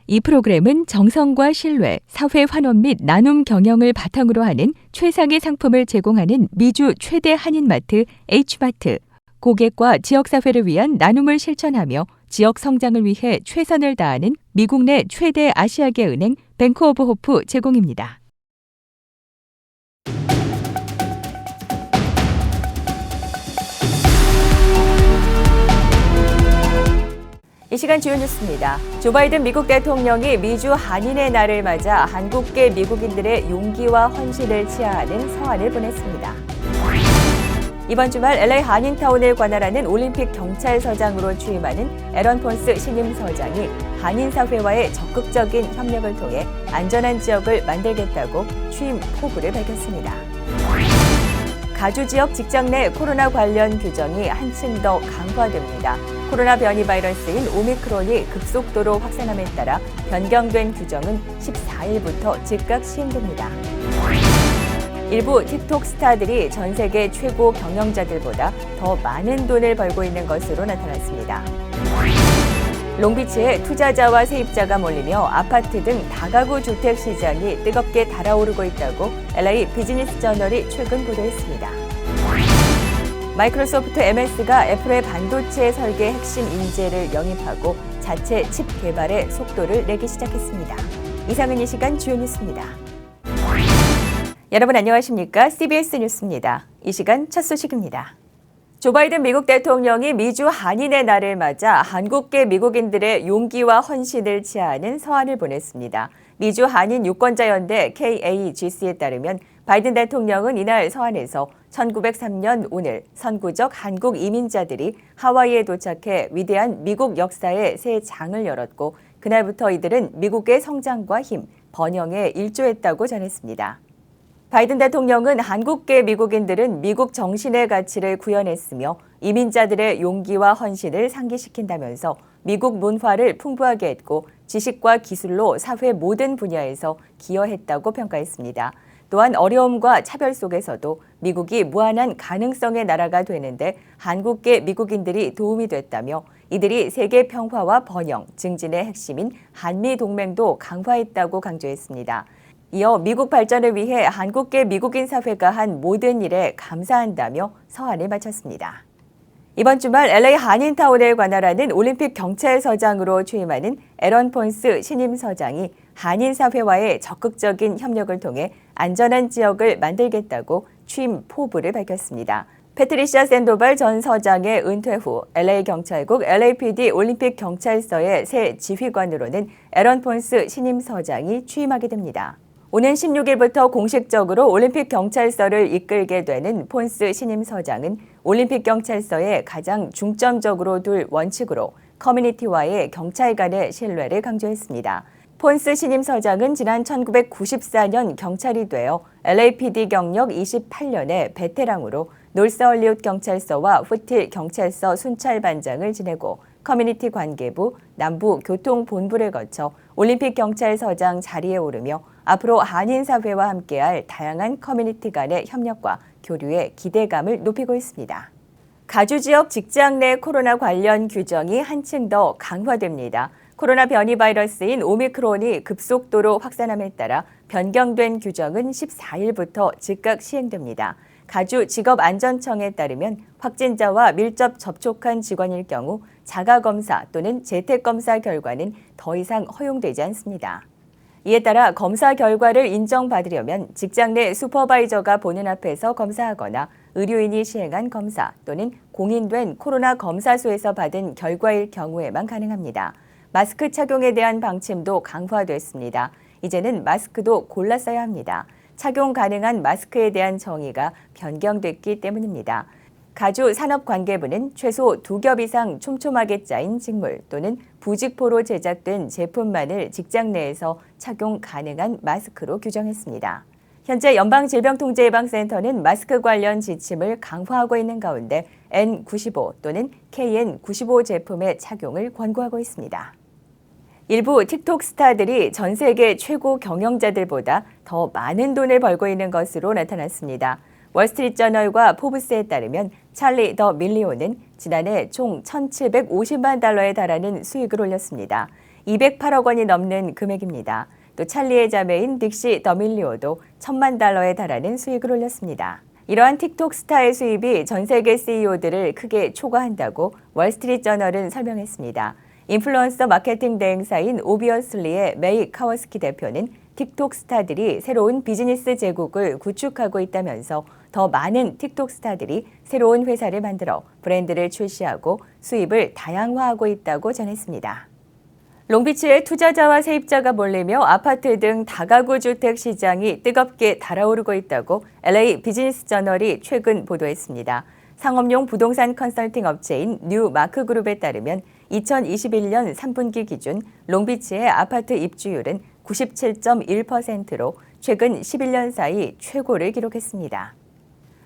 이 프로그램은 정성과 신뢰, 사회 환원 및 나눔 경영을 바탕으로 하는 최상의 상품을 제공하는 미주 최대 한인마트 H마트, 고객과 지역사회를 위한 나눔을 실천하며 지역 성장을 위해 최선을 다하는 미국 내 최대 아시아계 은행 뱅크 오브 호프 제공입니다. 이 시간 주요 뉴스입니다. 조 바이든 미국 대통령이 미주 한인의 날을 맞아 한국계 미국인들의 용기와 헌신을 치하하는 서한을 보냈습니다. 이번 주말 LA 한인타운을 관할하는 올림픽 경찰서장으로 취임하는 에런 폰스 신임 서장이 한인사회와의 적극적인 협력을 통해 안전한 지역을 만들겠다고 취임 포부를 밝혔습니다. 가주 지역 직장 내 코로나 관련 규정이 한층 더 강화됩니다. 코로나 변이 바이러스인 오미크론이 급속도로 확산함에 따라 변경된 규정은 14일부터 즉각 시행됩니다. 일부 틱톡 스타들이 전 세계 최고 경영자들보다 더 많은 돈을 벌고 있는 것으로 나타났습니다. 롱비치에 투자자와 세입자가 몰리며 아파트 등 다가구 주택 시장이 뜨겁게 달아오르고 있다고 LA 비즈니스 저널이 최근 보도했습니다. 마이크로소프트 MS가 애플의 반도체 설계 핵심 인재를 영입하고 자체 칩 개발에 속도를 내기 시작했습니다. 이상은 이 시간 주요 뉴스입니다. 여러분 안녕하십니까? CBS 뉴스입니다. 이 시간 첫 소식입니다. 조 바이든 미국 대통령이 미주 한인의 날을 맞아 한국계 미국인들의 용기와 헌신을 치하하는 서한을 보냈습니다. 미주 한인 유권자연대 KAGC에 따르면 바이든 대통령은 이날 서한에서 1903년 오늘 선구적 한국 이민자들이 하와이에 도착해 위대한 미국 역사의 새 장을 열었고 그날부터 이들은 미국의 성장과 힘, 번영에 일조했다고 전했습니다. 바이든 대통령은 한국계 미국인들은 미국 정신의 가치를 구현했으며 이민자들의 용기와 헌신을 상기시킨다면서 미국 문화를 풍부하게 했고 지식과 기술로 사회 모든 분야에서 기여했다고 평가했습니다. 또한 어려움과 차별 속에서도 미국이 무한한 가능성의 나라가 되는데 한국계 미국인들이 도움이 됐다며 이들이 세계 평화와 번영, 증진의 핵심인 한미 동맹도 강화했다고 강조했습니다. 이어 미국 발전을 위해 한국계 미국인 사회가 한 모든 일에 감사한다며 서한을 마쳤습니다. 이번 주말 LA 한인타운을 관할하는 올림픽 경찰서장으로 취임하는 에런 폰스 신임 서장이 한인사회와의 적극적인 협력을 통해 안전한 지역을 만들겠다고 취임 포부를 밝혔습니다. 패트리샤 샌도발 전 서장의 은퇴 후 LA 경찰국 LAPD 올림픽 경찰서의 새 지휘관으로는 에런 폰스 신임 서장이 취임하게 됩니다. 오는 16일부터 공식적으로 올림픽 경찰서를 이끌게 되는 폰스 신임 서장은 올림픽 경찰서에 가장 중점적으로 둘 원칙으로 커뮤니티와의 경찰 간의 신뢰를 강조했습니다. 폰스 신임 서장은 지난 1994년 경찰이 되어 LAPD 경력 28년의 베테랑으로 노스홀리우드 경찰서와 후틸 경찰서 순찰반장을 지내고 커뮤니티 관계부, 남부 교통본부를 거쳐 올림픽 경찰서장 자리에 오르며 앞으로 한인사회와 함께할 다양한 커뮤니티 간의 협력과 교류에 기대감을 높이고 있습니다. 가주 지역 직장 내 코로나 관련 규정이 한층 더 강화됩니다. 코로나 변이 바이러스인 오미크론이 급속도로 확산함에 따라 변경된 규정은 14일부터 즉각 시행됩니다. 가주 직업안전청에 따르면 확진자와 밀접 접촉한 직원일 경우 자가검사 또는 재택검사 결과는 더 이상 허용되지 않습니다. 이에 따라 검사 결과를 인정받으려면 직장 내 슈퍼바이저가 보는 앞에서 검사하거나 의료인이 시행한 검사 또는 공인된 코로나 검사소에서 받은 결과일 경우에만 가능합니다. 마스크 착용에 대한 방침도 강화됐습니다. 이제는 마스크도 골라 써야 합니다. 착용 가능한 마스크에 대한 정의가 변경됐기 때문입니다. 가주 산업관계부는 최소 2겹 이상 촘촘하게 짜인 직물 또는 부직포로 제작된 제품만을 직장 내에서 착용 가능한 마스크로 규정했습니다. 현재 연방질병통제예방센터는 마스크 관련 지침을 강화하고 있는 가운데 N95 또는 KN95 제품의 착용을 권고하고 있습니다. 일부 틱톡 스타들이 전 세계 최고 경영자들보다 더 많은 돈을 벌고 있는 것으로 나타났습니다. 월스트리트저널과 포브스에 따르면 찰리 더 밀리오는 지난해 총 $1,750만 달러에 달하는 수익을 올렸습니다. 208억 원이 넘는 금액입니다. 또 찰리의 자매인 딕시 더밀리오도 $1,000,000에 달하는 수익을 올렸습니다. 이러한 틱톡 스타의 수입이 전 세계 CEO들을 크게 초과한다고 월스트리트저널은 설명했습니다. 인플루언서 마케팅 대행사인 오비어슬리의 메이 카워스키 대표는 틱톡 스타들이 새로운 비즈니스 제국을 구축하고 있다면서 더 많은 틱톡 스타들이 새로운 회사를 만들어 브랜드를 출시하고 수입을 다양화하고 있다고 전했습니다. 롱비치에 투자자와 세입자가 몰리며 아파트 등 다가구 주택 시장이 뜨겁게 달아오르고 있다고 LA 비즈니스 저널이 최근 보도했습니다. 상업용 부동산 컨설팅 업체인 뉴 마크그룹에 따르면 2021년 3분기 기준 롱비치의 아파트 입주율은 97.1%로 최근 11년 사이 최고를 기록했습니다.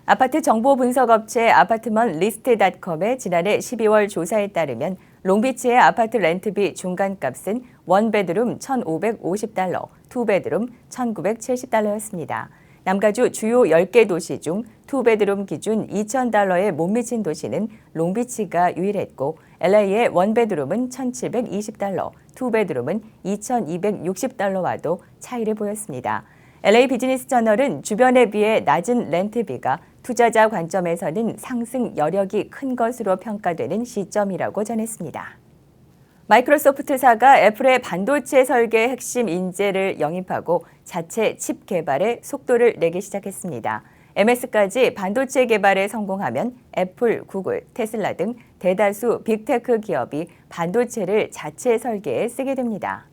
아파트 정보 분석 업체 아파트먼 리스트닷컴의 지난해 12월 조사에 따르면 롱비치의 아파트 렌트비 중간값은 원베드룸 $1,550, 투베드룸 $1,970였습니다. 남가주 주요 10개 도시 중 투베드룸 기준 $2,000에 못 미친 도시는 롱비치가 유일했고 LA의 원베드룸은 $1,720, 투베드룸은 $2,260와도 차이를 보였습니다. LA 비즈니스 저널은 주변에 비해 낮은 렌트비가 투자자 관점에서는 상승 여력이 큰 것으로 평가되는 시점이라고 전했습니다. 마이크로소프트사가 애플의 반도체 설계 핵심 인재를 영입하고 자체 칩 개발에 속도를 내기 시작했습니다. MS까지 반도체 개발에 성공하면 애플, 구글, 테슬라 등 대다수 빅테크 기업이 반도체를 자체 설계에 쓰게 됩니다.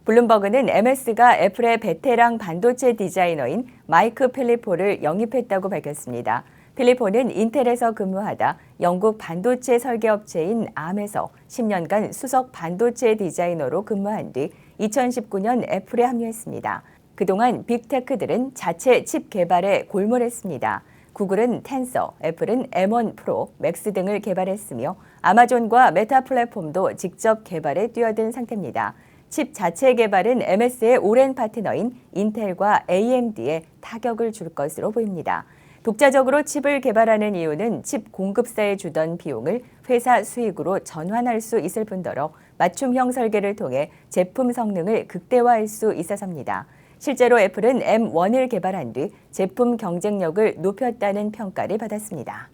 블룸버그는 MS가 애플의 베테랑 반도체 디자이너인 마이크 필리포를 영입했다고 밝혔습니다. 필리포는 인텔에서 근무하다 영국 반도체 설계업체인 암에서 10년간 수석 반도체 디자이너로 근무한 뒤 2019년 애플에 합류했습니다. 그동안 빅테크들은 자체 칩 개발에 골몰했습니다. 구글은 텐서, 애플은 M1 프로, 맥스 등을 개발했으며 아마존과 메타 플랫폼도 직접 개발에 뛰어든 상태입니다. 칩 자체 개발은 MS의 오랜 파트너인 인텔과 AMD에 타격을 줄 것으로 보입니다. 독자적으로 칩을 개발하는 이유는 칩 공급사에 주던 비용을 회사 수익으로 전환할 수 있을 뿐더러 맞춤형 설계를 통해 제품 성능을 극대화할 수 있어서입니다. 실제로 애플은 M1을 개발한 뒤 제품 경쟁력을 높였다는 평가를 받았습니다.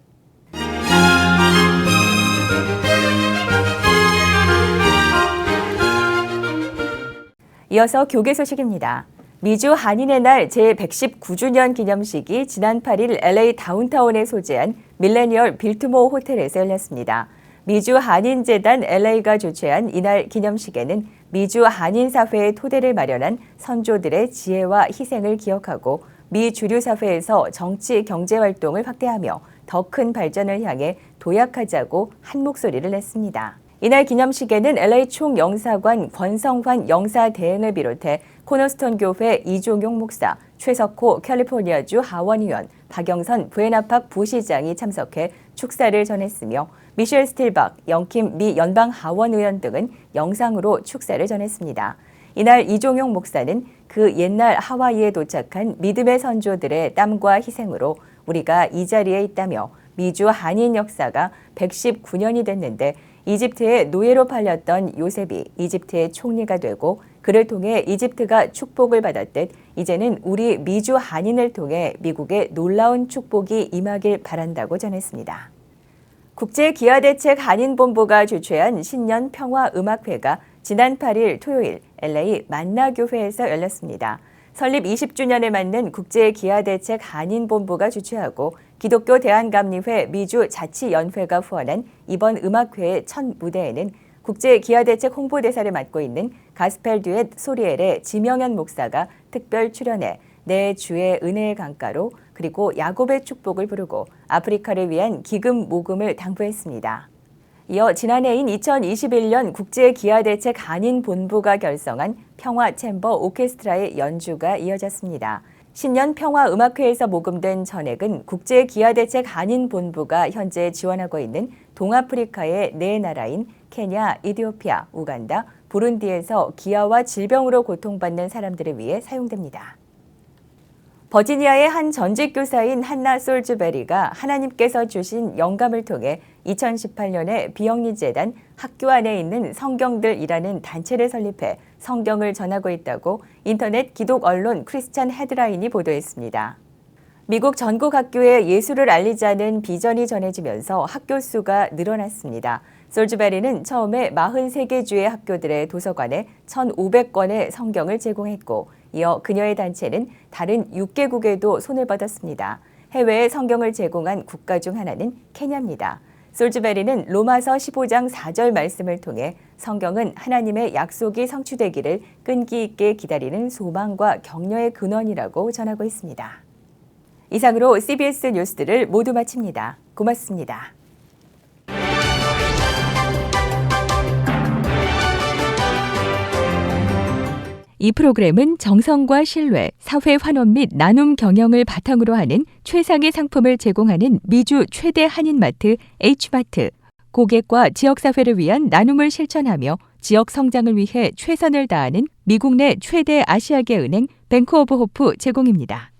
이어서 교계 소식입니다. 미주 한인의 날 제119주년 기념식이 지난 8일 LA 다운타운에 소재한 밀레니얼 빌트모어 호텔에서 열렸습니다. 미주 한인재단 LA가 주최한 이날 기념식에는 미주 한인사회의 토대를 마련한 선조들의 지혜와 희생을 기억하고 미 주류사회에서 정치 경제활동을 확대하며 더 큰 발전을 향해 도약하자고 한 목소리를 냈습니다. 이날 기념식에는 LA 총영사관 권성환 영사대행을 비롯해 코너스톤 교회 이종용 목사, 최석호 캘리포니아주 하원의원, 박영선 부에나팍 부시장이 참석해 축사를 전했으며 미셸 스틸박, 영킴 미 연방 하원의원 등은 영상으로 축사를 전했습니다. 이날 이종용 목사는 그 옛날 하와이에 도착한 믿음의 선조들의 땀과 희생으로 우리가 이 자리에 있다며 미주 한인 역사가 119년이 됐는데 이집트의 노예로 팔렸던 요셉이 이집트의 총리가 되고 그를 통해 이집트가 축복을 받았듯 이제는 우리 미주 한인을 통해 미국의 놀라운 축복이 임하길 바란다고 전했습니다. 국제기아대책 한인본부가 주최한 신년 평화음악회가 지난 8일 토요일 LA 만나교회에서 열렸습니다. 설립 20주년을 맞는 국제기아대책 한인본부가 주최하고 기독교 대한감리회 미주자치연회가 후원한 이번 음악회의 첫 무대에는 국제기아대책 홍보대사를 맡고 있는 가스펠 듀엣 소리엘의 지명현 목사가 특별 출연해 내 주의 은혜의 강가로 그리고 야곱의 축복을 부르고 아프리카를 위한 기금 모금을 당부했습니다. 이어 지난해인 2021년 국제기아대책 한인본부가 결성한 평화챔버 오케스트라의 연주가 이어졌습니다. 신년 평화음악회에서 모금된 전액은 국제기아대책 한인본부가 현재 지원하고 있는 동아프리카의 네 나라인 케냐, 이디오피아, 우간다, 부룬디에서 기아와 질병으로 고통받는 사람들을 위해 사용됩니다. 버지니아의 한 전직 교사인 한나 솔즈베리가 하나님께서 주신 영감을 통해 2018년에 비영리 재단 학교 안에 있는 성경들이라는 단체를 설립해 성경을 전하고 있다고 인터넷 기독 언론 크리스찬 헤드라인이 보도했습니다. 미국 전국 학교에 예수를 알리자는 비전이 전해지면서 학교 수가 늘어났습니다. 솔즈베리는 처음에 43개 주의 학교들의 도서관에 1,500권의 성경을 제공했고 이어 그녀의 단체는 다른 6개국에도 손을 뻗었습니다. 해외에 성경을 제공한 국가 중 하나는 케냐입니다. 솔즈베리는 로마서 15장 4절 말씀을 통해 성경은 하나님의 약속이 성취되기를 끈기 있게 기다리는 소망과 격려의 근원이라고 전하고 있습니다. 이상으로 CBS 뉴스들을 모두 마칩니다. 고맙습니다. 이 프로그램은 정성과 신뢰, 사회 환원 및 나눔 경영을 바탕으로 하는 최상의 상품을 제공하는 미주 최대 한인마트 H마트, 고객과 지역사회를 위한 나눔을 실천하며 지역 성장을 위해 최선을 다하는 미국 내 최대 아시아계 은행 뱅크 오브 호프 제공입니다.